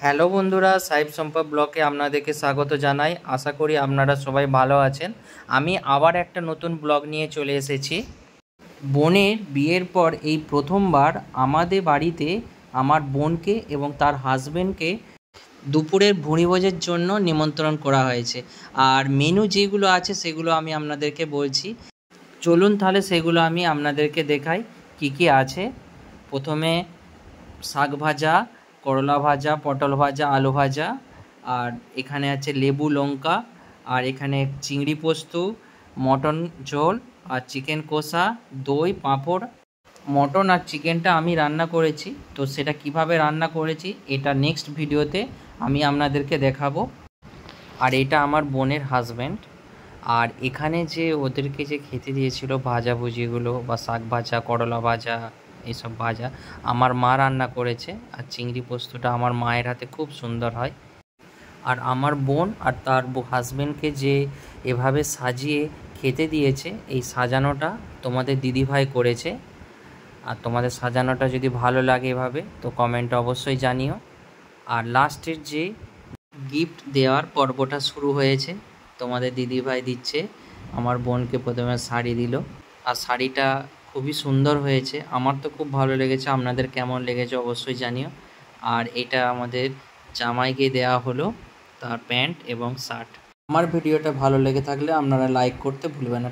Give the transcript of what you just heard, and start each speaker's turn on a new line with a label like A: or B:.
A: Hello বন্ধুরা, সাইব সম্পদ ব্লগে আপনাদেরকে স্বাগত জানাই। আশা করি আপনারা সবাই ভালো আছেন। আমি আবার একটা নতুন ব্লগ নিয়ে চলে এসেছি। বোনের বিয়ের পর এই প্রথমবার আমাদের বাড়িতে আমার বোনকে এবং তার হাজবেন্ডকে দুপুরের ভুঁড়িভোজের জন্য নিমন্ত্রণ করা হয়েছে। আর মেনু যেগুলো আছে সেগুলো আমি আপনাদেরকে বলছি। চলুন তাহলে সেগুলো আমি আপনাদেরকে দেখাই কি কি আছে। প্রথমে শাক ভাজা, করলা ভাজা, পটল ভাজা, আলু ভাজা, আর এখানে আছে লেবু লঙ্কা, আর এখানে চিংড়ি পোস্ত, মটন ঝোল, আর চিকেন কষা, দই, পাঁপড়। মটন আর চিকেনটা আমি রান্না করেছি, তো সেটা কিভাবে রান্না করেছি এটা নেক্সট ভিডিওতে আমি আপনাদেরকে দেখাবো। আর এটা আমার বোনের হাজব্যান্ড। আর এখানে যে ওদেরকে যে খেতে দিয়েছিল ভাজাভুজিগুলো বা শাক ভাজা, করলা ভাজা, এইসব ভাজা আমার মা রান্না করেছে। আর চিংড়ি পোস্তটা আমার মায়ের হাতে খুব সুন্দর হয়। আর আমার বোন আর তার হাজবেন্ডকে যে এভাবে সাজিয়ে খেতে দিয়েছে, এই সাজানোটা তোমাদের দিদিভাই করেছে। আর তোমাদের সাজানোটা যদি ভালো লাগে এভাবে তো কমেন্টে অবশ্যই জানিও। আর লাস্টের যে গিফট দেওয়ার পর্বটা শুরু হয়েছে, তোমাদের দিদিভাই দিচ্ছে। আমার বোনকে প্রথমে শাড়ি দিল, আর শাড়িটা খুবই সুন্দর হয়েছে, আমার তো খুব ভালো লেগেছে। আপনাদের কেমন লেগেছে অবশ্যই জানিও। আর এটা আমাদের জামাইকে দেওয়া হলো তার প্যান্ট এবং শার্ট। আমার ভিডিওটা ভালো লেগে থাকলে আপনারা লাইক করতে ভুলবেন না।